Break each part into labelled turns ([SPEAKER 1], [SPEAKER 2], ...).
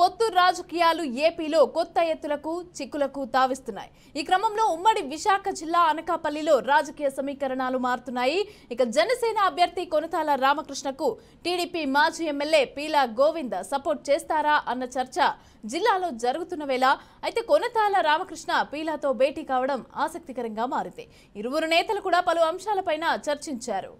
[SPEAKER 1] పొత్తు రాజకీయాలు ఏపీలో కొత్త ఎత్తులకు చిక్కులకు తావిస్తున్నాయి. ఈ క్రమంలో ఉమ్మడి విశాఖ జిల్లా అనకాపల్లిలో రాజకీయ సమీకరణాలు మారుతున్నాయి. ఇక జనసేన అభ్యర్థి కొనతాల రామకృష్ణకు టీడీపీ మాజీ ఎమ్మెల్యే పీలా గోవింద్ సపోర్ట్ చేస్తారా అన్న చర్చ జిల్లాలో జరుగుతున్న వేళ అయితే కొనతాల రామకృష్ణ పీలాతో భేటీ కావడం ఆసక్తికరంగా మారింది. ఇరువురు నేతలు కూడా పలు అంశాలపైన చర్చించారు.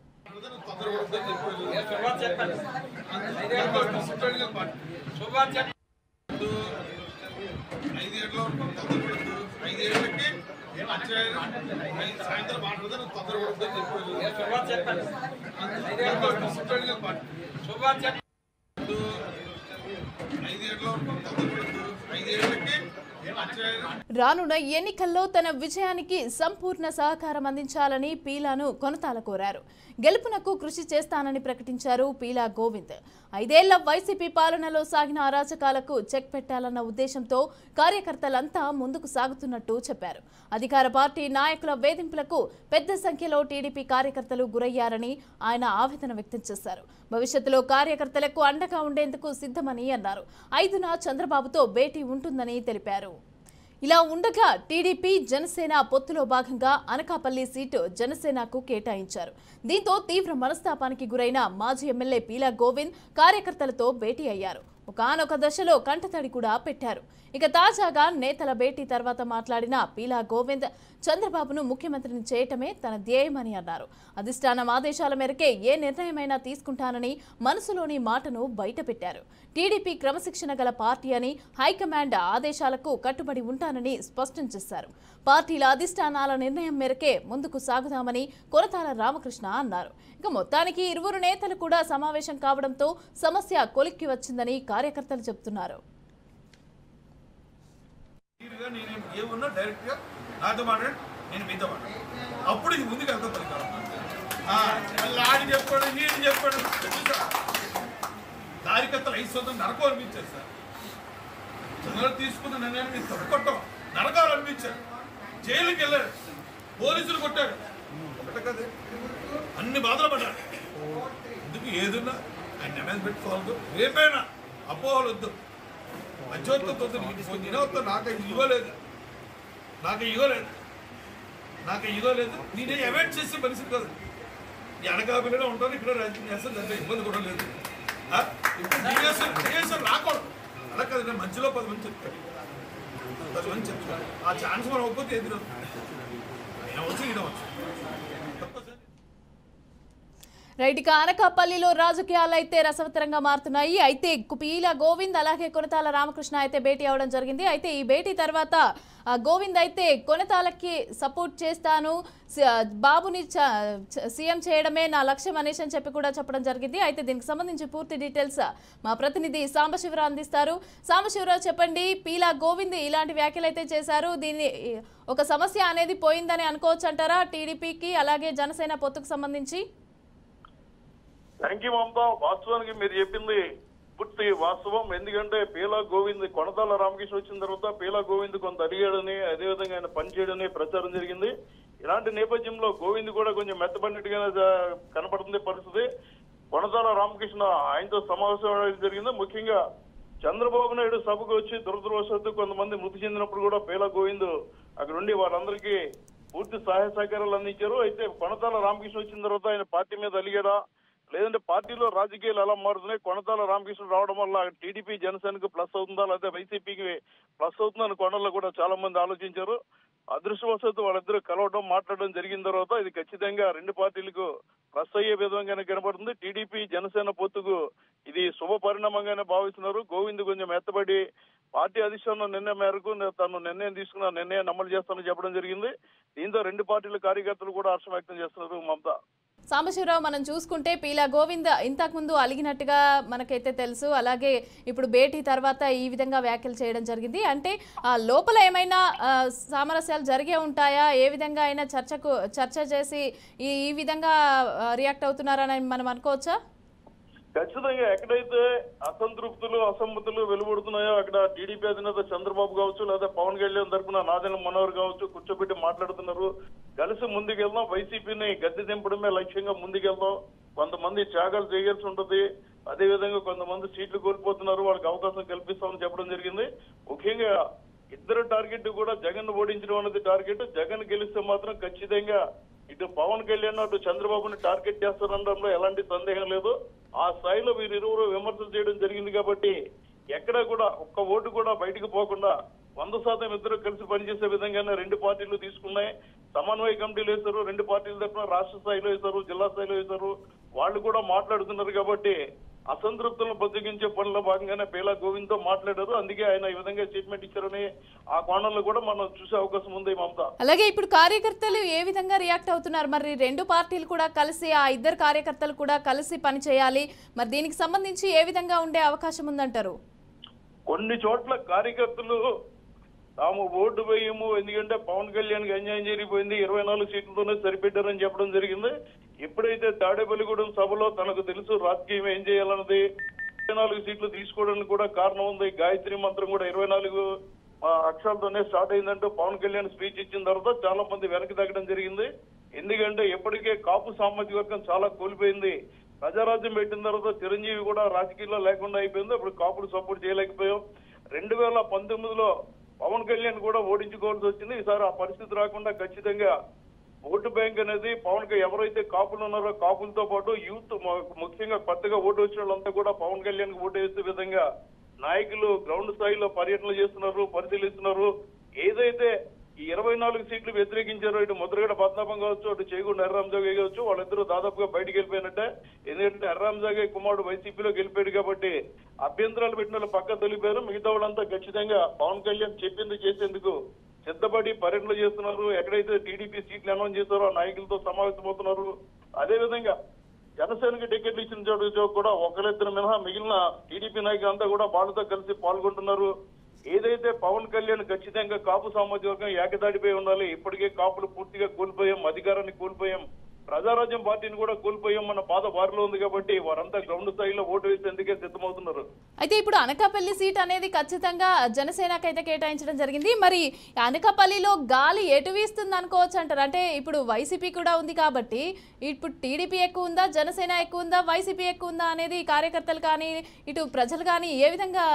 [SPEAKER 1] రానున్న ఎన్నికల్లో తన విజయానికి సంపూర్ణ సహకారం అందించాలని పీలాను కొనతాల కోరారు. గెలుపునకు కృషి చేస్తానని ప్రకటించారు పీలా గోవింద్. 5 ఏళ్ల వైసీపీ పాలనలో సాగిన అరాచకాలకు చెక్ పెట్టాలన్న ఉద్దేశంతో కార్యకర్తలంతా ముందుకు సాగుతున్నట్టు చెప్పారు. అధికార పార్టీ నాయకుల వేధింపులకు పెద్ద సంఖ్యలో టీడీపీ కార్యకర్తలు గురయ్యారని ఆయన ఆవేదన వ్యక్తం చేశారు. భవిష్యత్తులో కార్యకర్తలకు అండగా ఉండేందుకు సిద్ధమని అన్నారు. 5న చంద్రబాబుతో భేటీ ఉంటుందని తెలిపారు. ఇలా ఉండగా టీడీపీ జనసేన పొత్తులో భాగంగా అనకాపల్లి సీటు జనసేనకు కేటాయించారు. దీంతో తీవ్ర మనస్తాపానికి గురైన మాజీ ఎమ్మెల్యే పీలా గోవింద్ కార్యకర్తలతో భేటీ అయ్యారు. ఒకానొక దశలో కంటతడి కూడా పెట్టారు. ఇక తాజాగా నేతల భేటీ తర్వాత మాట్లాడిన పీలా గోవింద్ చంద్రబాబును ముఖ్యమంత్రిని చేయటమే తన ధ్యేయమని అన్నారు. అధిష్టానం ఆదేశాల మేరకే ఏ నిర్ణయమైనా తీసుకుంటానని మనసులోని మాటను బయటపెట్టారు. టీడీపీ క్రమశిక్షణ గల పార్టీ అని, హైకమాండ్ ఆదేశాలకు కట్టుబడి ఉంటానని స్పష్టం చేశారు. పార్టీల అధిష్టానాల నిర్ణయం మేరకే ముందుకు సాగుదామని కొనతాల రామకృష్ణ అన్నారు. ఇక మొత్తానికి ఇరువురు నేతలు కూడా సమావేశం కావడంతో సమస్య కొలిక్కి వచ్చిందని కార్యకర్తలు చెబుతున్నారు.
[SPEAKER 2] అప్పుడు ఇది ముందుకు వెళ్తా చెప్పాడు కార్యకర్తలు 5 శాతం నరకం అనిపించారు సార్. చంద్రబాబు తీసుకున్న నిర్ణయాన్ని మీరు తప్పుకొట్టం నరకాలు అనిపించారు. జైలుకి వెళ్ళాడు, పోలీసులు కొట్టాడు, ఒకటే కదా అన్ని బాధలు పడ్డాడు. ఎందుకు ఏదున్నా ఆయన నిర్ణయం పెట్టుకోవద్దు. రేపైనా అపోహలు వద్దు, మధ్యవర్తితో తినవద్దు. నాకు ఈగో లేదు. నేనే అవాయిడ్ చేసే పరిస్థితి కాదు. ఈ అనకాపల్లిలో ఉంటాను, ఇక్కడ రాజకీయం చేస్తాను, దాంట్లో ఇబ్బంది కూడా లేదు. ఇప్పుడు రాకూడదు అలా కాదు. నేను మంచిలో 10 మంది చెప్తాను. ఆ ఛాన్స్ మనం ఒప్పుకోతే ఎదురు అయినవచ్చు ఈడవచ్చు.
[SPEAKER 1] రైట్. ఇక అనకాపల్లిలో రాజకీయాలు అయితే రసవత్తరంగా మారుతున్నాయి. అయితే పీలా గోవింద్ అలాగే కొనతాల రామకృష్ణ అయితే భేటీ అవడం జరిగింది. అయితే ఈ భేటీ తర్వాత గోవింద్ అయితే కొనతాలకి సపోర్ట్ చేస్తాను, బాబుని సీఎం చేయడమే నా లక్ష్యం అనేసి అని చెప్పి కూడా చెప్పడం జరిగింది. అయితే దీనికి సంబంధించి పూర్తి డీటెయిల్స్ మా ప్రతినిధి సాంబశివరావు అందిస్తారు. సాంబశివరావు, చెప్పండి. పీలా గోవింద్ ఇలాంటి వ్యాఖ్యలు అయితే చేశారు. దీన్ని ఒక సమస్య అనేది పోయిందని అనుకోవచ్చు అంటారా టీడీపీకి అలాగే జనసేన పొత్తుకు సంబంధించి?
[SPEAKER 3] Thank you Mamata. వాస్తవానికి మీరు చెప్పింది పూర్తి వాస్తవం. ఎందుకంటే పీలా గోవింద్ కొనతాల రామకృష్ణ వచ్చిన తర్వాత పీలా గోవింద్ కొంత అడిగాడని, అదేవిధంగా ఆయన పనిచేయడని ప్రచారం జరిగింది. ఇలాంటి నేపథ్యంలో గోవింద్ కూడా కొంచెం మెత్తపడినట్టుగానే కనపడుతుంది పరిస్థితి. కొనతాల రామకృష్ణ ఆయనతో సమావేశం జరిగింది. ముఖ్యంగా చంద్రబాబు నాయుడు సభకు వచ్చి దురదృష్టవశాత్తు కొంతమంది మృతి చెందినప్పుడు కూడా పీలా గోవింద్ అక్కడ ఉండి వాళ్ళందరికీ పూర్తి సహాయ సహకారాలు అందించారు. అయితే కొనతాల రామకృష్ణ వచ్చిన తర్వాత ఆయన పార్టీ మీద అలిగాడా, లేదంటే పార్టీలో రాజకీయాలు ఎలా మారుతున్నాయి, కొనతాల రామకృష్ణ రావడం వల్ల టీడీపీ జనసేనకు ప్లస్ అవుతుందా లేదా వైసీపీకి ప్లస్ అవుతుందని కొండల్లో కూడా చాలా మంది ఆలోచించారు. అదృష్టవశాత్తు వాళ్ళిద్దరూ కలవడం మాట్లాడడం జరిగిన తర్వాత ఇది ఖచ్చితంగా 2 పార్టీలకు ప్లస్ అయ్యే విధంగానే కనబడుతుంది. టీడీపీ జనసేన పొత్తుకు ఇది శుభ పరిణామంగానే భావిస్తున్నారు. గోవింద్ కొంచెం మెత్తబడి పార్టీ అధిష్టానం నిర్ణయం మేరకు తను నిర్ణయం తీసుకున్న నిర్ణయాన్ని అమలు చేస్తానని చెప్పడం జరిగింది. దీంతో 2 పార్టీల కార్యకర్తలు కూడా హర్షం వ్యక్తం చేస్తున్నారు. మమతా,
[SPEAKER 1] సాంబశివరావు, మనం చూసుకుంటే పీలా గోవింద్ ఇంతకుముందు అలిగినట్టుగా మనకైతే తెలుసు. అలాగే ఇప్పుడు భేటీ తర్వాత ఈ విధంగా వ్యాఖ్యలు చేయడం జరిగింది. అంటే లోపల ఏమైనా సామరస్యాలు జరిగే ఉంటాయా? ఏ విధంగా అయినా చర్చ చేసి ఈ విధంగా రియాక్ట్ అవుతున్నారని మనం అనుకోవచ్చా?
[SPEAKER 3] ఖచ్చితంగా ఎక్కడైతే అసంతృప్తులు అసమ్మతులు వెలువడుతున్నాయో అక్కడ టీడీపీ అధినేత చంద్రబాబు కావచ్చు లేదా పవన్ కళ్యాణ్ తరఫున నాదెండ్ల మనోహర్ కావచ్చు కూర్చోబెట్టి మాట్లాడుతున్నారు. కలిసి ముందుకెళ్దాం, వైసీపీని గద్దె దింపడమే లక్ష్యంగా ముందుకెళ్దాం. కొంతమంది త్యాగాలు చేయాల్సి ఉంటుంది, అదేవిధంగా కొంతమంది సీట్లు కోల్పోతున్నారు, వాళ్ళకి అవకాశం కల్పిస్తామని చెప్పడం జరిగింది. ముఖ్యంగా ఇద్దరు టార్గెట్ కూడా జగన్ ఓడించడం అనేది టార్గెట్. జగన్ గెలిస్తే మాత్రం ఖచ్చితంగా ఇటు పవన్ కళ్యాణ్ అటు చంద్రబాబుని టార్గెట్ చేస్తారనడంలో ఎలాంటి సందేహం లేదు. ఆ స్థాయిలో వీరిరువురు విమర్శలు చేయడం జరిగింది కాబట్టి ఎక్కడా కూడా ఒక్క ఓటు కూడా బయటకు పోకుండా 100% ఇద్దరు కలిసి పనిచేసే విధంగానే రెండు పార్టీలు తీసుకున్నాయి. సమన్వయ కమిటీలు వేశారు, రెండు పార్టీల తరఫున రాష్ట్ర స్థాయిలో వేశారు, జిల్లా స్థాయిలో వేశారు. వాళ్ళు కూడా మాట్లాడుతున్నారు కాబట్టి అసంతృప్తులను బతికించే పనిలో భాగంగానే పీలా గోవింద్ తో మాట్లాడారు. అందుకే ఆయన ఈ విధంగా స్టేట్మెంట్ ఇచ్చారని ఆ కోణంలో కూడా మనం చూసే అవకాశం ఉంది. మమత,
[SPEAKER 1] అలాగే ఇప్పుడు కార్యకర్తలు ఏ విధంగా రియాక్ట్ అవుతున్నారు? మరి రెండు పార్టీలు కూడా కలిసి, ఆ ఇద్దరు కార్యకర్తలు కూడా కలిసి పని చేయాలి, మరి దీనికి సంబంధించి ఏ విధంగా ఉండే అవకాశం ఉందంటారు?
[SPEAKER 3] కొన్ని చోట్ల కార్యకర్తలు తాము ఓటు వేయము, ఎందుకంటే పవన్ కళ్యాణ్ కి అన్యాయం జరిగిపోయింది, 24 సీట్లతోనే సరిపెట్టారని చెప్పడం జరిగింది. ఎప్పుడైతే తాడేపల్లిగూడెం సభలో తనకు తెలుసు రాజకీయం ఏం చేయాలన్నది, 24 సీట్లు తీసుకోవడానికి కూడా కారణం ఉంది. గాయత్రి మంత్రం కూడా 24 అక్షరాలతోనే స్టార్ట్ అయిందంటూ పవన్ కళ్యాణ్ స్పీచ్ ఇచ్చిన తర్వాత చాలా మంది వెనక్కి తగ్గడం జరిగింది. ఎందుకంటే ఇప్పటికే కాపు సామాజిక వర్గం చాలా కోల్పోయింది. ప్రజారాజ్యం పెట్టిన తర్వాత చిరంజీవి కూడా రాజకీయాల్లో లేకుండా అయిపోయింది. అప్పుడు కాపులు సపోర్ట్ చేయలేకపోయాం. 2019లో పవన్ కళ్యాణ్ కూడా ఓడించుకోవాల్సి వచ్చింది. ఈసారి ఆ పరిస్థితి రాకుండా ఖచ్చితంగా ఓటు బ్యాంక్ అనేది పవన్ కి ఎవరైతే కాపులు ఉన్నారో కాపులతో పాటు యూత్, ముఖ్యంగా కొత్తగా ఓటు వచ్చిన వాళ్ళంతా కూడా పవన్ కళ్యాణ్ కి ఓటు వేసే విధంగా నాయకులు గ్రౌండ్ స్థాయిలో పర్యటనలు చేస్తున్నారు, పరిశీలిస్తున్నారు. ఏదైతే ఈ 24 సీట్లు వ్యతిరేకించారో ఇటు ముద్రగడ పద్మనాభం కావచ్చు, అటు చేగూడ హర్రాంజాగే కావచ్చు, వాళ్ళిద్దరూ దాదాపుగా బయటకు వెళ్ళిపోయినట్టే. ఎందుకంటే హర్రాంజాగే కుమారుడు వైసీపీలో గెలిపాడు కాబట్టి అభ్యంతరాలు పెట్టిన వాళ్ళు పక్క తొలిపారు. మిగతా వాళ్ళంతా ఖచ్చితంగా పవన్ కళ్యాణ్ చెప్పింది చేసేందుకు సిద్ధపడి పర్యటనలు చేస్తున్నారు. ఎక్కడైతే టీడీపీ సీట్లు అనౌన్స్ చేస్తారో ఆ నాయకులతో సమావేశమవుతున్నారు. అదేవిధంగా జనసేనకి టికెట్లు ఇచ్చిన చోటు కూడా ఒకరిద్దరు మినహా మిగిలిన టీడీపీ నాయకులంతా కూడా వాళ్ళతో కలిసి పాల్గొంటున్నారు. ఏదైతే పవన్ కళ్యాణ్ ఖచ్చితంగా కాపు సామాజిక వర్గం ఏకదాడిపై ఉండాలి, ఇప్పటికే కాపులు పూర్తిగా కోల్పోయాం, అధికారాన్ని కోల్పోయాం, ప్రజారాజ్యం పార్టీని కూడా కోల్పోయాం అన్న బాధ వారిలో ఉంది కాబట్టి వారంతా గ్రౌండ్ స్థాయిలో ఓటు వేసేందుకే సిద్ధమవుతున్నారు.
[SPEAKER 1] అయితే ఇప్పుడు అనకాపల్లి సీట్ అనేది ఖచ్చితంగా జనసేనకైతే కేటాయించడం జరిగింది. మరి అనకాపల్లిలో గాలి ఎటు వీస్తుంది అనుకోవచ్చు అంటారు? అంటే ఇప్పుడు వైసీపీ కూడా ఉంది కాబట్టి ఇప్పుడు టీడీపీ ఎక్కువ ఉందా, జనసేన ఎక్కువ ఉందా, వైసీపీ ఎక్కువ ఉందా అనేది కార్యకర్తలు కానీ ఇటు ప్రజలు కానీ ఏ విధంగా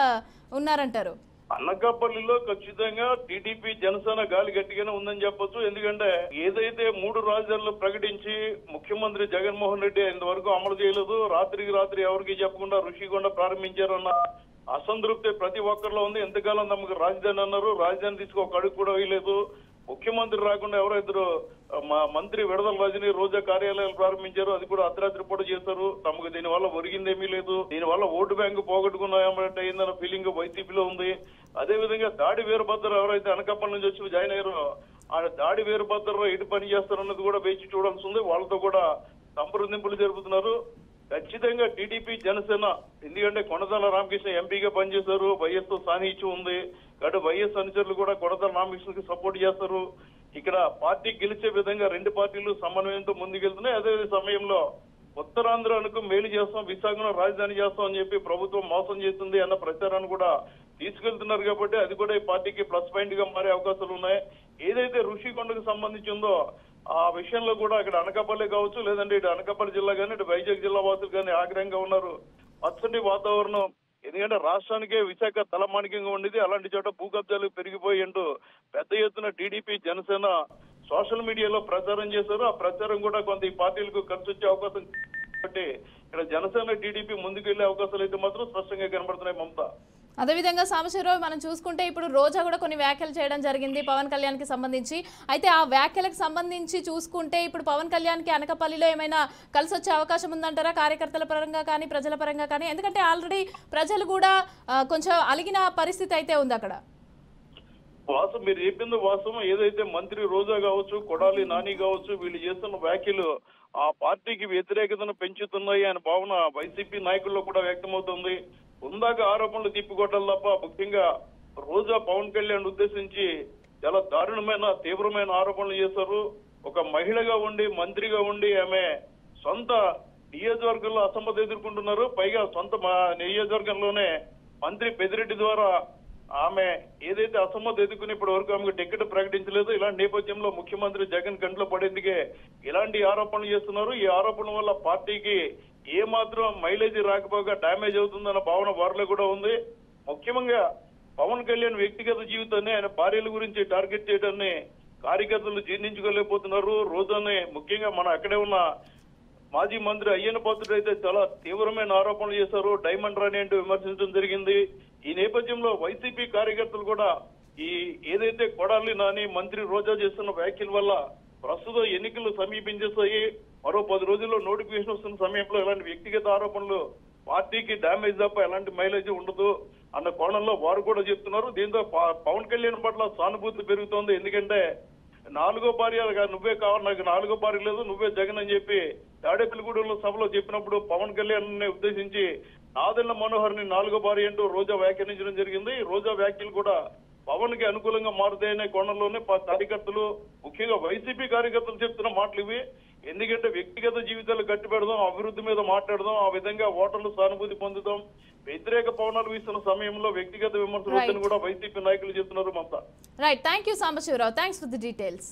[SPEAKER 1] ఉన్నారంటారు?
[SPEAKER 3] అనకాపల్లిలో ఖచ్చితంగా టీడీపీ జనసేన గాలి గట్టిగానే ఉందని చెప్పొచ్చు. ఎందుకంటే ఏదైతే 3 రాజధానులు ప్రకటించి ముఖ్యమంత్రి జగన్మోహన్ రెడ్డి ఇంతవరకు అమలు చేయలేదు, రాత్రికి రాత్రి ఎవరికి చెప్పకుండా ఋషికొండ ప్రారంభించారన్న అసంతృప్తి ప్రతి ఒక్కరిలో ఉంది. ఎంతకాలం తమకు రాజధాని అన్నారు, రాజధాని తీసుకు ఒక అడుగు కూడా వేయలేదు. ముఖ్యమంత్రి రాకుండా ఎవరో ఇద్దరు మంత్రి విడదల రజని రోజా కార్యాలయాలు ప్రారంభించారు, అది కూడా అర్ధరాత్రి పూట చేశారు. తమకు దీనివల్ల ఒరిగిందేమీ లేదు, దీనివల్ల ఓటు బ్యాంకు పోగొట్టుకున్నాయన్నట్టు అయిందన్న ఫీలింగ్ వైసీపీలో ఉంది. అదేవిధంగా దాడి వీరభద్ర ఎవరైతే అనకాపల్లి నుంచి వచ్చి జాయిన్ అయ్యారో ఆ దాడి వీరభద్ర ఎటు పని చేస్తారన్నది కూడా వేచి చూడాల్సి ఉంది. వాళ్ళతో కూడా సంప్రదింపులు జరుపుతున్నారు. ఖచ్చితంగా టీడీపీ జనసేన, ఎందుకంటే కొనతాల రామకృష్ణ ఎంపీగా పనిచేశారు, వైఎస్ తో సాన్నిహిత్యం ఉంది కాబట్టి వైఎస్ అనుచరులు కూడా కొనతాల రామకృష్ణకి సపోర్ట్ చేస్తారు. ఇక్కడ పార్టీ గెలిచే విధంగా రెండు పార్టీలు సమన్వయంతో ముందుకెళ్తున్నాయి. అదే సమయంలో ఉత్తరాంధ్రకు మేలు చేస్తాం, విశాఖను రాజధాని చేస్తాం అని చెప్పి ప్రభుత్వం మోసం చేస్తుంది అన్న ప్రచారాన్ని కూడా తీసుకెళ్తున్నారు కాబట్టి అది కూడా ఈ పార్టీకి ప్లస్ పాయింట్ గా మారే అవకాశాలు ఉన్నాయి. ఏదైతే ఋషికొండకు సంబంధించి ఉందో ఆ విషయంలో కూడా అక్కడ అనకాపల్లి కావచ్చు, లేదంటే ఇటు అనకాపల్లి జిల్లా కానీ ఇటు వైజాగ్ జిల్లా వాసులు కానీ ఆగ్రహంగా ఉన్నారు. పచ్చని వాతావరణం, ఎందుకంటే రాష్ట్రానికే విశాఖ తలమానికంగా ఉండేది, అలాంటి చోట భూ కబ్జాలు పెరిగిపోయి అంటూ పెద్ద ఎత్తున టీడీపీ జనసేన సోషల్ మీడియాలో ప్రచారం చేశారు. ఆ ప్రచారం కూడా కొంత ఈ పార్టీలకు ఖర్చు వచ్చే అవకాశం కాబట్టి ఇక్కడ జనసేన టీడీపీ ముందుకు వెళ్లే అవకాశాలు అయితే మాత్రం స్పష్టంగా కనబడుతున్నాయి. మమత,
[SPEAKER 1] అదేవిధంగా సాంబశివరావు, మనం చూసుకుంటే ఇప్పుడు రోజా కూడా కొన్ని వ్యాఖ్యలు చేయడం జరిగింది పవన్ కళ్యాణ్ కి సంబంధించి. అయితే ఆ వ్యాఖ్యలకు సంబంధించి చూసుకుంటే ఇప్పుడు పవన్ కళ్యాణ్ కి అనకాపల్లిలో ఏమైనా కలిసి వచ్చే అవకాశం ఉందంటారా, కార్యకర్తల పరంగా కానీ ప్రజల పరంగా కానీ? ఎందుకంటే ఆల్రెడీ ప్రజలు కూడా కొంచెం అలిగిన పరిస్థితి అయితే ఉంది అక్కడ.
[SPEAKER 3] వాసం మీరు చెప్పింది వాస్తవం. ఏదైతే మంత్రి రోజా కావచ్చు, కొడాలి నాని కావచ్చు, వీళ్ళు చేస్తున్న వ్యాఖ్యలు ఆ పార్టీకి వ్యతిరేకతను పెంచుతున్నాయి అనే భావన వైసీపీ నాయకుల్లో కూడా వ్యక్తమవుతుంది. ఉందాక ఆరోపణలు తిప్పికొట్టాలి తప్ప ముఖ్యంగా రోజా పవన్ కళ్యాణ్ ఉద్దేశించి చాలా దారుణమైన తీవ్రమైన ఆరోపణలు చేశారు. ఒక మహిళగా ఉండి మంత్రిగా ఉండి ఆమె సొంత నియోజకవర్గంలో అసమ్మతి ఎదుర్కొంటున్నారు. పైగా సొంత మా నియోజకవర్గంలోనే మంత్రి పెద్దిరెడ్డి ద్వారా ఆమె ఏదైతే అసమ్మతి ఎదుర్కొని ఇప్పటి వరకు ఆమెకు టికెట్ ప్రకటించలేదు. ఇలాంటి నేపథ్యంలో ముఖ్యమంత్రి జగన్ కంట్లో పడేందుకే ఇలాంటి ఆరోపణలు చేస్తున్నారు. ఈ ఆరోపణల వల్ల పార్టీకి ఏ మాత్రం మైలేజీ రాకపోగా డ్యామేజ్ అవుతుందన్న భావన వారిలో కూడా ఉంది. ముఖ్యంగా పవన్ కళ్యాణ్ వ్యక్తిగత జీవితాన్ని, ఆయన భార్యల గురించి టార్గెట్ చేయడాన్ని కార్యకర్తలు జీర్ణించుకోలేకపోతున్నారు. రోజునే ముఖ్యంగా మన అక్కడే ఉన్న మాజీ మంత్రి అయ్యన్న పాత్రుడు అయితే చాలా తీవ్రమైన ఆరోపణలు చేశారు. డైమండ్ రాణి అంటూ విమర్శించడం జరిగింది. ఈ నేపథ్యంలో వైసీపీ కార్యకర్తలు కూడా ఈ ఏదైతే కొడాలి నాని, మంత్రి రోజా చేస్తున్న వ్యాఖ్యల వల్ల ప్రస్తుతం ఎన్నికలు సమీపించేస్తాయి. మరో 10 రోజుల్లో నోటిఫికేషన్ వస్తున్న సమయంలో ఇలాంటి వ్యక్తిగత ఆరోపణలు పార్టీకి డ్యామేజ్ తప్ప ఎలాంటి మైలేజ్ ఉండదు అన్న కోణంలో వారు కూడా చెప్తున్నారు. దీంతో పవన్ కళ్యాణ్ పట్ల సానుభూతి పెరుగుతోంది. ఎందుకంటే 4వ భార్య నువ్వే కావాలి, నాకు 4వ భార్య లేదు, నువ్వే జగన్ అని చెప్పి తాడేపల్లిగూడెంలో సభలో చెప్పినప్పుడు పవన్ కళ్యాణ్ ఉద్దేశించి నాదెళ్ల మనోహర్ ని 4వ భార్య అంటూ రోజా వ్యాఖ్యానించడం జరిగింది. రోజా వ్యాఖ్యలు కూడా పవన్ కి అనుకూలంగా మారుతాయనే కోణంలోనే కార్యకర్తలు, ముఖ్యంగా వైసీపీ కార్యకర్తలు చెప్తున్న మాటలు ఇవి. ఎందుకంటే వ్యక్తిగత జీవితాలు గట్టి పెడదాం, అభివృద్ధి మీద మాట్లాడదాం, ఆ విధంగా ఓటర్లు సానుభూతి పొందుతాం. వ్యతిరేక పవనాలు వీస్తున్న సమయంలో వ్యక్తిగత విమర్శలు వద్దని కూడా వైసీపీ నాయకులు చెప్తున్నారు. మమత.
[SPEAKER 1] Right, thank you Sambasivarao, thanks for the details.